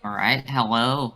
Alright, hello.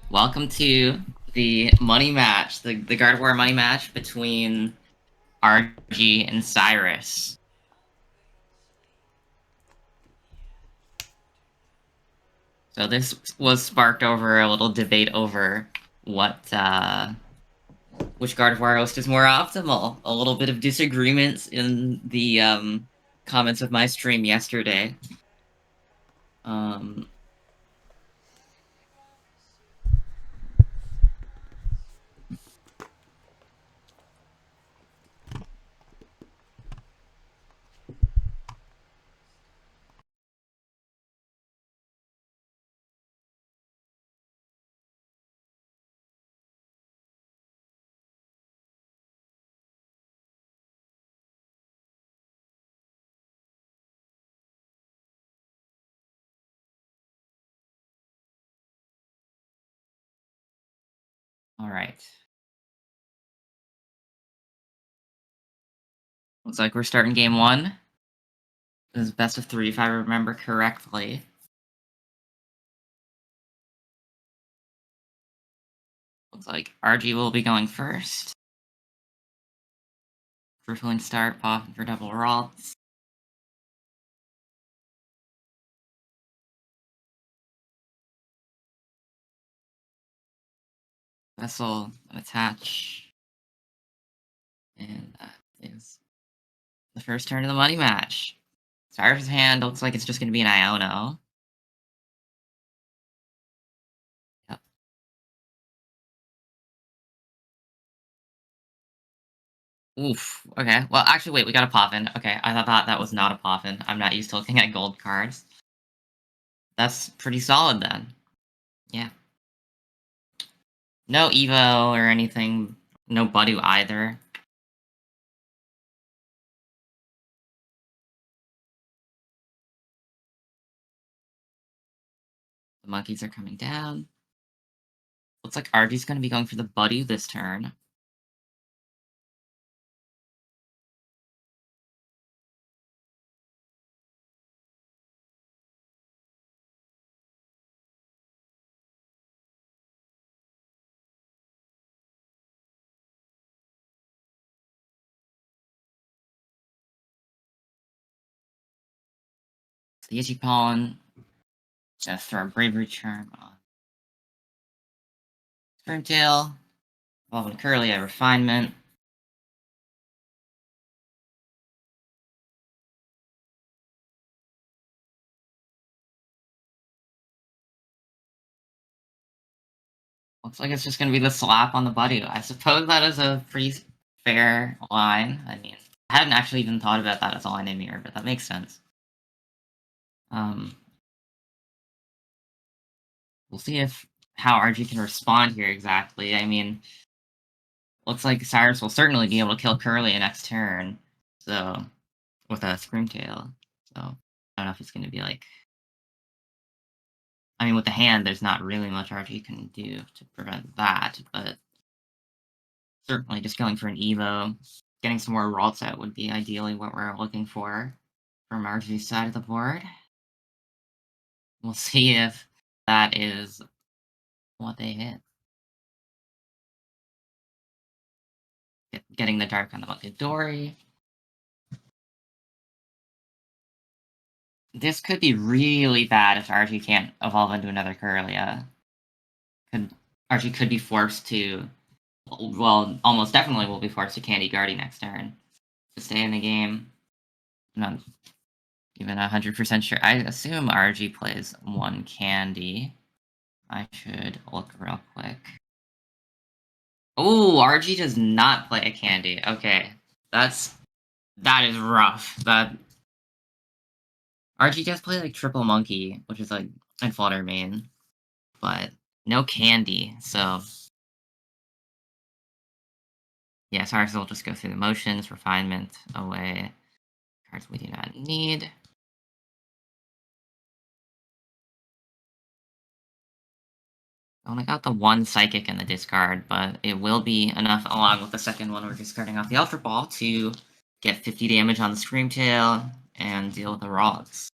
Welcome to the money match, the Gardevoir money match between RG and Cyrus. So this was sparked over a little debate over what, which Gardevoir host is more optimal. A little bit of disagreements in the, comments of my stream yesterday. Alright. Looks like we're starting game one. This is best of 3 if I remember correctly. Looks like RG will be going first. Drifloon start, Poffin for double Ralts. Vessel attach. And that is the first turn of the money match. Cyrus' hand looks like it's just going to be an Iono. Yep. Oof. Okay. Well, actually, wait. We got a Poffin. Okay. I thought that was not a Poffin. I'm not used to looking at gold cards. That's pretty solid then. Yeah. No Evo or anything. No Budew either. The monkeys are coming down. Looks like RG's going to be going for the Buddy this turn. The Ichipollen. Just throw a Bravery Charm on Spiritomb PAL. Kirlia Refinement. Looks like it's just going to be the slap on the Buddy. I suppose that is a pretty fair line. I mean, I hadn't actually even thought about that as a line in mirror, but that makes sense. We'll see how RG can respond here exactly. I mean, looks like Cyrus will certainly be able to kill Kirlia next turn. So, with a Screamtail. So, I don't know if it's going to be like... I mean, with the hand, there's not really much RG can do to prevent that, but certainly just going for an Evo, getting some more Ralts out would be ideally what we're looking for from RG's side of the board. We'll see if that is what they hit. Getting the Dark on the Munkidori. This could be really bad if RG can't evolve into another Kirlia. RG could be forced to... Well, almost definitely will be forced to Candy Guardy next turn to stay in the game. I'm not even 100% sure. I assume RG plays one Candy. I should look real quick. Oh, RG does not play a Candy. Okay, that is rough. That RG does play like Triple Monkey, which is like in Flutter main, but no Candy. So yeah, Cyrus will just go through the motions, refinement away. Cards we do not need. I only got the one Psychic in the discard, but it will be enough along with the second one we're discarding off the Ultra Ball to get 50 damage on the Screamtail and deal with the Ralts.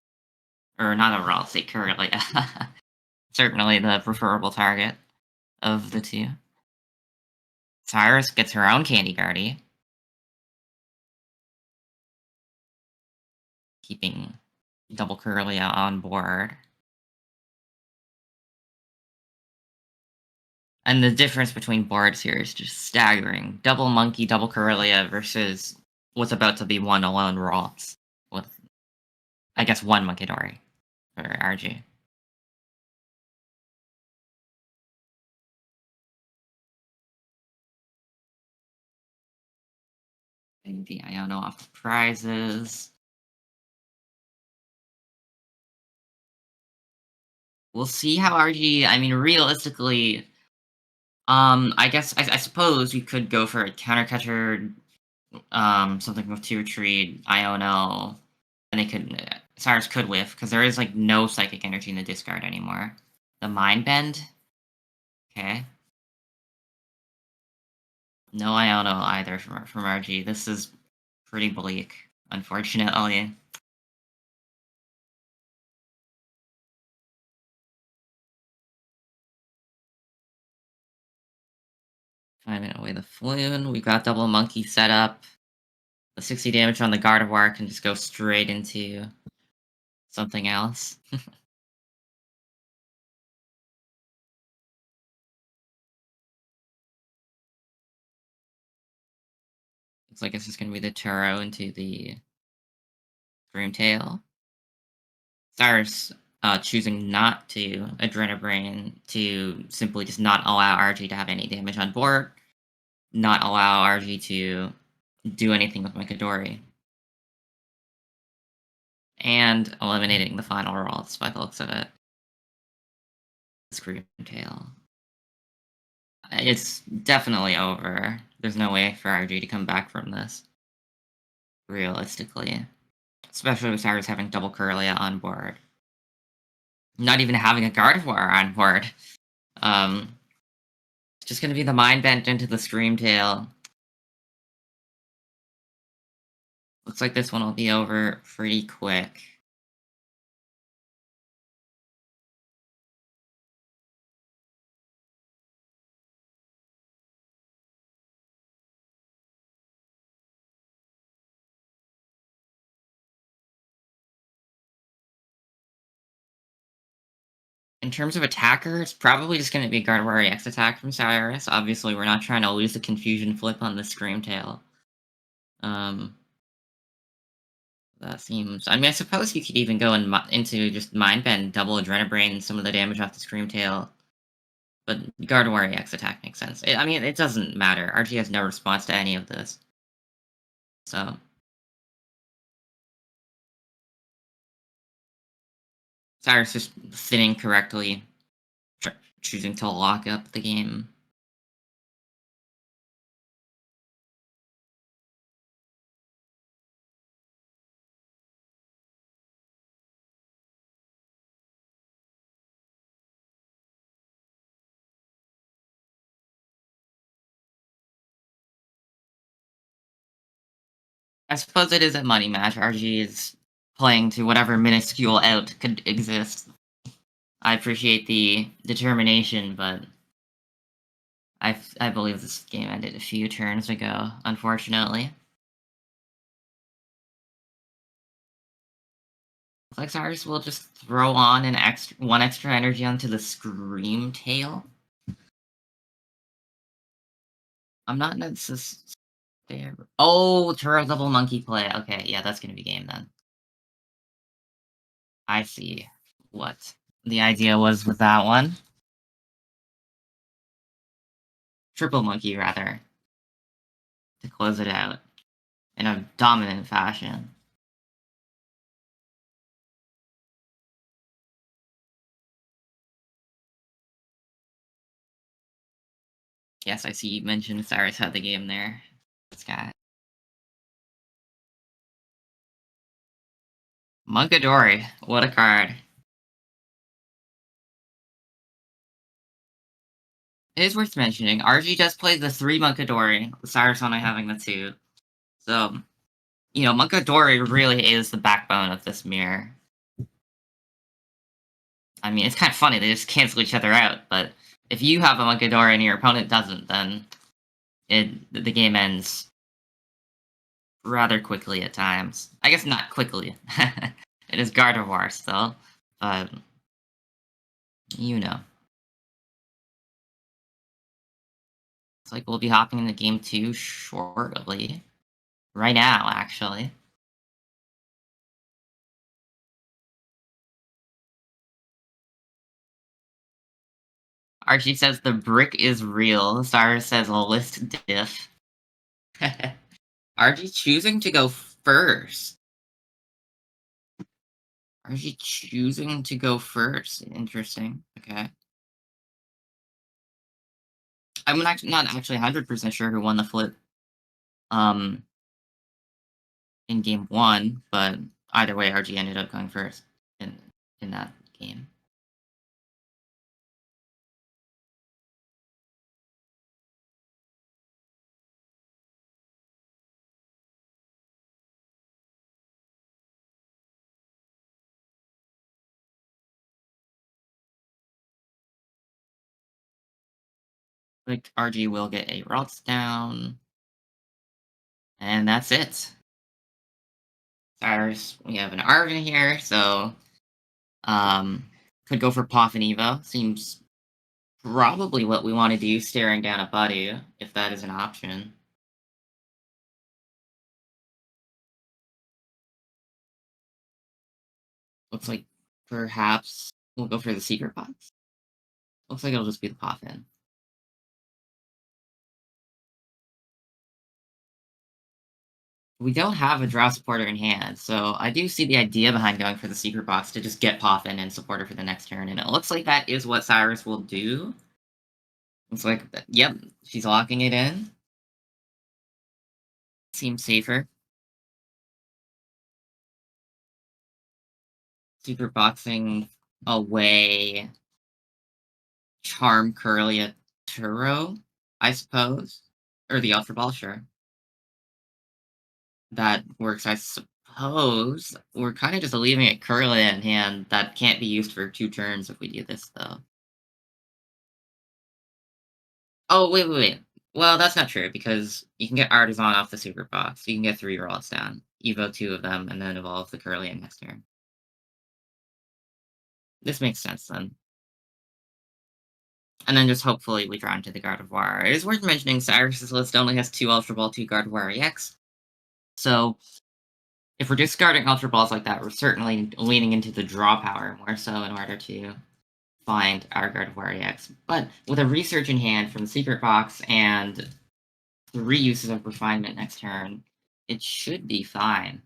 Or not a Ralts, a Kirlia. certainly the preferable target of the two. Cyrus gets her own Candy Guardy, keeping double Kirlia on board. And the difference between boards here is just staggering. Double Monkey, double Kirlia versus what's about to be one alone Ralts. With, I guess, one Munkidori for RG. And the Iono off the prizes. We'll see how RG, I mean, realistically, I guess, I suppose you could go for a counter catcher, something with 2 retreat, Iono, and they could, Cyrus could whiff, because there is, like, no Psychic Energy in the discard anymore. The Mind Bend? Okay. No Iono either from RG. This is pretty bleak, unfortunately. Finding away the Floon. We've got double Monkey set up. The 60 damage on the Gardevoir can just go straight into something else. Looks like this is going to be the Turo into the Dreamtail. Cyrus choosing not to Adrenabrain to simply just not allow RG to have any damage on board. Not allow RG to do anything with Munkidori. And eliminating the final Ralts by the looks of it. Screamtail. It's definitely over. There's no way for RG to come back from this. Realistically. Especially with Cyrus having double Kirlia on board. Not even having a Gardevoir on board. It's just gonna be the Mind Bent into the Screamtail. Looks like this one will be over pretty quick. In terms of attacker, it's probably just going to be Gardevoir EX attack from Cyrus. Obviously, we're not trying to lose the Confusion Flip on the Screamtail. That seems... I mean, I suppose you could even go into just Mind Bend, double Adrenabrain, some of the damage off the Screamtail. But Gardevoir EX attack makes sense. I mean, it doesn't matter. RG has no response to any of this. So... Cyrus just thinning correctly, choosing to lock up the game. I suppose it is a money match. RG is playing to whatever minuscule out could exist. I appreciate the determination, but I believe this game ended a few turns ago, unfortunately. Looks like Cyrus will just throw on one extra energy onto the Screamtail. I'm not necessarily... Oh, Turo double Monkey play. Okay, yeah, that's gonna be game then. I see what the idea was with that one. Triple Monkey, rather. To close it out. In a dominant fashion. Yes, I see you mentioned Cyrus had the game there. This guy. Munkidori, what a card. It is worth mentioning, RG does play the 3 Munkidori, with Cyrus only having the 2. So, you know, Munkidori really is the backbone of this mirror. I mean, it's kind of funny, they just cancel each other out, but if you have a Munkidori and your opponent doesn't, then the game ends rather quickly at times. I guess not quickly. It is Gardevoir still, but you know. It's like we'll be hopping into game 2 shortly. Right now, actually. Archie says the brick is real. Cyrus says list diff. Archie choosing to go first. Archie choosing to go first. Interesting. Okay. I'm not actually 100% sure who won the flip in game 1, but either way, RG ended up going first in that game. Like RG will get a Ralts down, and that's it. Cyrus, we have an Arven here, so could go for Poffin Evo. Seems probably what we want to do, staring down a Buddy, if that is an option. Looks like perhaps we'll go for the Secret Box. Looks like it'll just be the Poffin. We don't have a draw supporter in hand, so I do see the idea behind going for the Secret Box to just get Poffin and supporter for the next turn, and it looks like that is what Cyrus will do. Looks like, yep, she's locking it in. Seems safer. Super boxing away Charm Kirlia Turo, I suppose. Or the Ultra Ball, sure. That works, I suppose. We're kind of just leaving it Kirlia in hand. That can't be used for 2 turns if we do this, though. Oh, wait. Well, that's not true, because you can get Artazon off the Super Box. You can get 3 rolls down. Evo 2 of them, and then evolve the Kirlia next turn. This makes sense, then. And then just hopefully we draw into the Gardevoir. It is worth mentioning Cyrus's list only has 2 Ultra Ball, 2 Gardevoir EX. So, if we're discarding Ultra Balls like that, we're certainly leaning into the draw power more so in order to find our Gardevoir EX. But with a research in hand from the Secret Box and 3 uses of Refinement next turn, it should be fine.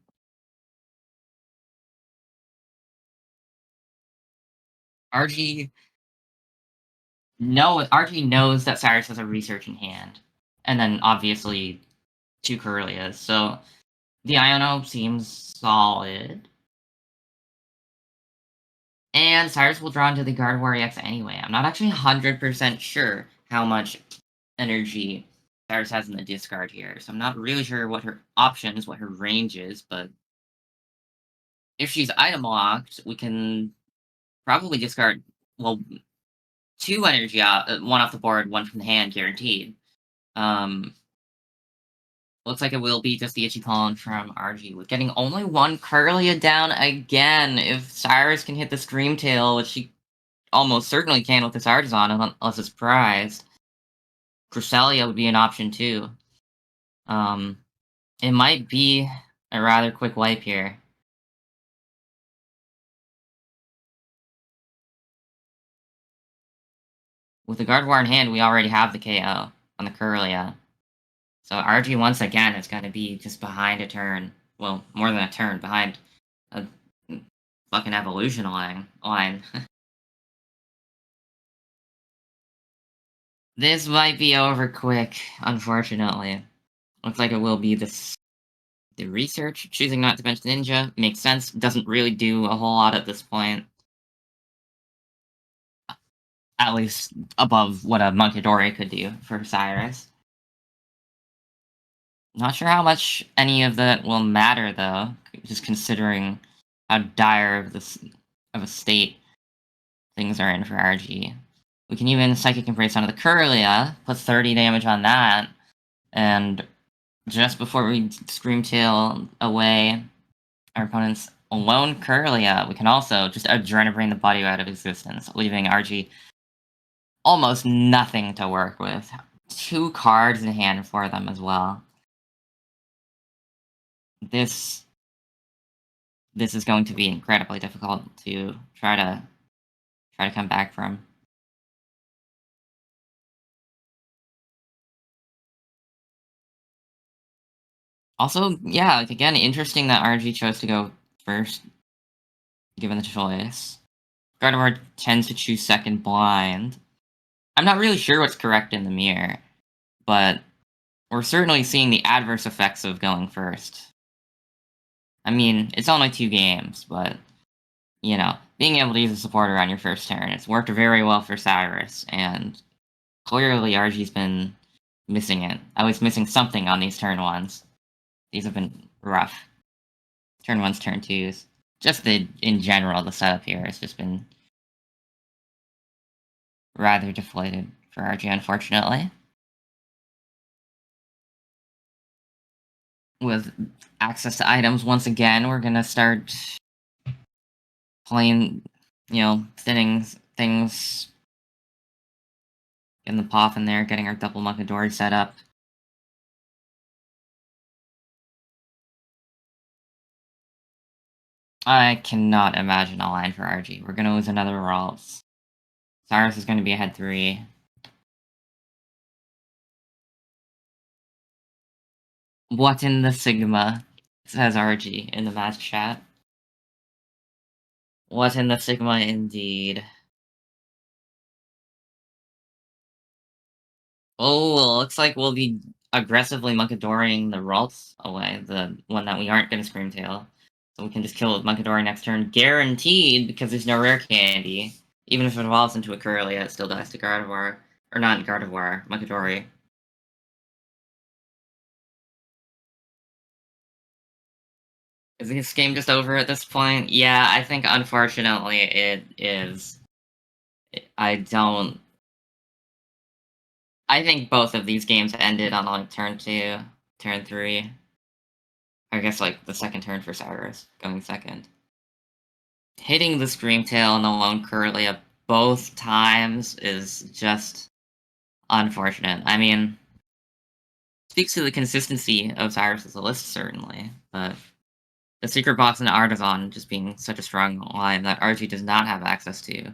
RG knows that Cyrus has a research in hand. And then obviously 2 Kirlias. So the Iono seems solid. And Cyrus will draw into the Gardevoir EX anyway. I'm not actually 100% sure how much energy Cyrus has in the discard here. So I'm not really sure what her options, what her range is, but if she's item locked, we can probably discard, well, 2 energy out, 1 off the board, 1 from the hand, guaranteed. Looks like it will be just the Ichikon from RG, with getting only 1 Kirlia down again. If Cyrus can hit the Scream Tail, which she almost certainly can with this Artazon, unless it's prized, Cresselia would be an option too. It might be a rather quick wipe here. With the Gardevoir in hand, we already have the KO on the Kirlia. So RG once again is going to be just behind a turn. Well, more than a turn, behind a fucking evolution line. This might be over quick, unfortunately. Looks like it will be the research. Choosing not to bench Ninja makes sense. Doesn't really do a whole lot at this point. At least above what a Munkidori could do for Cyrus. Not sure how much any of that will matter, though, just considering how dire of a state things are in for RG. We can even Psychic Embrace onto the Kirlia, put 30 damage on that, and just before we Screamtail away our opponent's lone Kirlia, we can also just Adrenabrain the Buddy out of existence, leaving RG almost nothing to work with. 2 cards in hand for them as well. This is going to be incredibly difficult to try to come back from. Also, yeah, like, again, interesting that RG chose to go first, given the choice. Gardevoir tends to choose second blind. I'm not really sure what's correct in the mirror, but we're certainly seeing the adverse effects of going first. I mean, it's only 2 games, but, you know, being able to use a supporter on your first turn, it's worked very well for Cyrus, and clearly RG's been missing it. At least missing something on these turn 1s. These have been rough. Turn 1s, turn 2s. Just in general, the setup here has just been rather deflated for RG, unfortunately. With access to items, once again, we're gonna start playing, you know, things, getting the Poff in there, getting our double Munkidori set up. I cannot imagine a line for RG. We're gonna lose another Ralts. Cyrus is gonna be ahead 3. What in the Sigma? Says RG in the match chat. What in the Sigma indeed. Oh, looks like we'll be aggressively Munkidoring the Ralts away, the one that we aren't gonna Screamtail. So we can just kill Munkidori next turn, guaranteed, because there's no Rare Candy. Even if it evolves into a Kirlia, it still dies to Gardevoir. Or not Gardevoir, Munkidori. Is this game just over at this point? Yeah, I think unfortunately it is. I think both of these games ended on like turn 2, turn 3. I guess like the second turn for Cyrus, going second. Hitting the Screamtail and the lone Kirlia both times is just unfortunate. I mean, speaks to the consistency of Cyrus's list, certainly, but the Secret Box and Artazon just being such a strong line that RG does not have access to,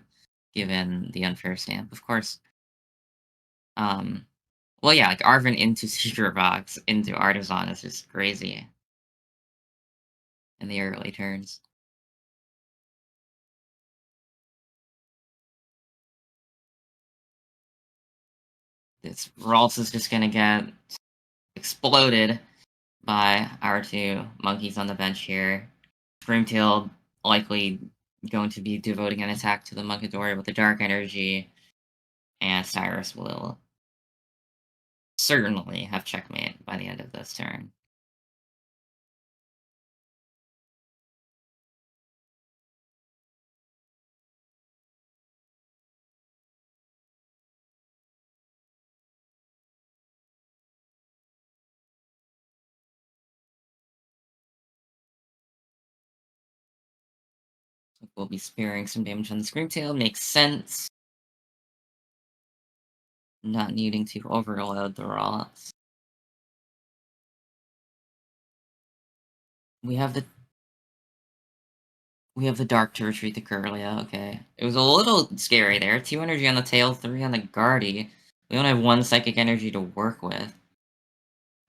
given the unfair stamp, of course. Well, yeah, like Arven into Secret Box into Artazon is just crazy in the early turns. This Ralts is just gonna get exploded by our 2 monkeys on the bench here. Screamtail likely going to be devoting an attack to the Munkidori with the Dark Energy, and Cyrus will certainly have checkmate by the end of this turn. We'll be sparing some damage on the Screamtail, makes sense. Not needing to overload the Ralts. We have the Dark to retreat the Kirlia, okay. It was a little scary there. 2 energy on the tail, 3 on the Guardy. We only have 1 Psychic Energy to work with.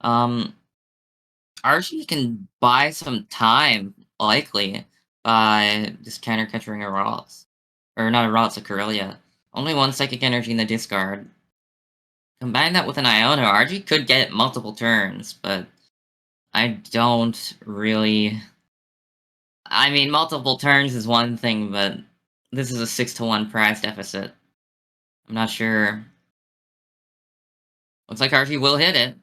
RG can buy some time, likely, by just counter-catching a Ralts. Or not a Ralts, a Kirlia. Only 1 Psychic Energy in the discard. Combine that with an Iono, RG could get multiple turns, but I don't really... I mean, multiple turns is one thing, but this is a 6-1 prize deficit. I'm not sure. Looks like RG will hit it.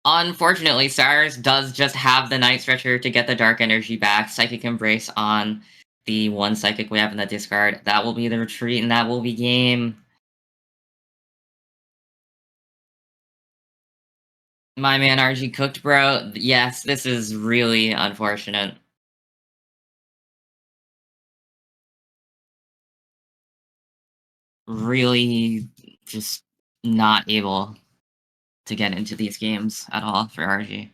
Unfortunately, Cyrus does just have the Night Stretcher to get the Dark Energy back. Psychic Embrace on the one Psychic we have in the discard. That will be the retreat, and that will be game. My man RG cooked, bro. Yes, this is really unfortunate. Really just not able to get into these games at all for RG.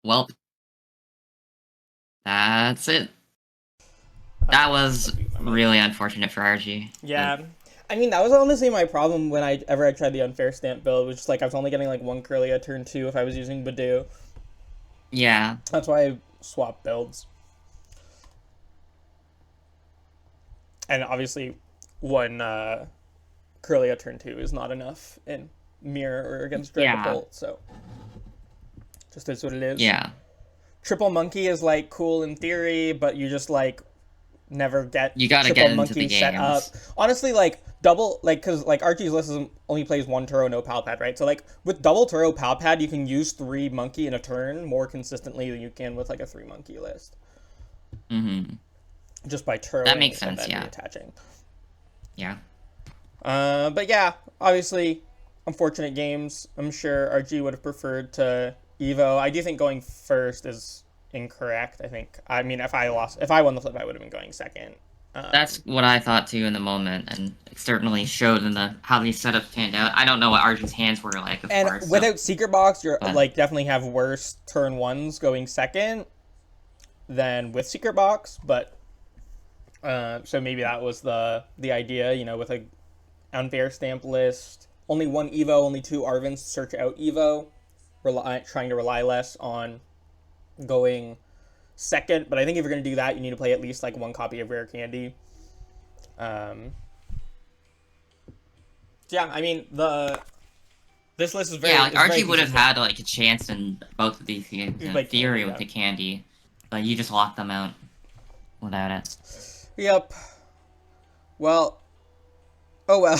Well, that's it. That was really unfortunate for RG. Yeah. I mean, that was honestly my problem when I tried the unfair stamp build, which is like I was only getting like one Kirlia turn 2 if I was using Budew. Yeah. That's why I swapped builds. And obviously, one Kirlia turn 2 is not enough in Mirror or against Dragapult, so just is what it is. Yeah. Triple Monkey is like cool in theory, but you just like never get you gotta Triple get Monkey into the set up. Honestly, like double, like because like Archie's list only plays one Turo, no Pal Pad, right? So like with double Turo Pal Pad, you can use 3 Monkey in a turn more consistently than you can with like a 3 Monkey list. Mm-hmm. Just by Turo. That makes sense. Yeah. Attaching. Yeah. But yeah, obviously, unfortunate games. I'm sure RG would have preferred to Evo. I do think going first is incorrect. I mean, if I won the flip, I would have been going second. That's what I thought too in the moment, and it certainly showed in how these setups panned out. I don't know what RG's hands were like, of course. Without Secret Box, you're like definitely have worse turn 1s going second than with Secret Box, but so maybe that was the idea, with a unfair stamp list. Only one Evo, only 2 Arvens to search out Evo. Trying to rely less on going second. But I think if you're going to do that, you need to play at least like 1 copy of Rare Candy. Yeah, I mean, this list is very... Yeah, like RG would have had like a chance in both of these games in theory with the Candy. But you just locked them out without it. Yep. Well... Oh well,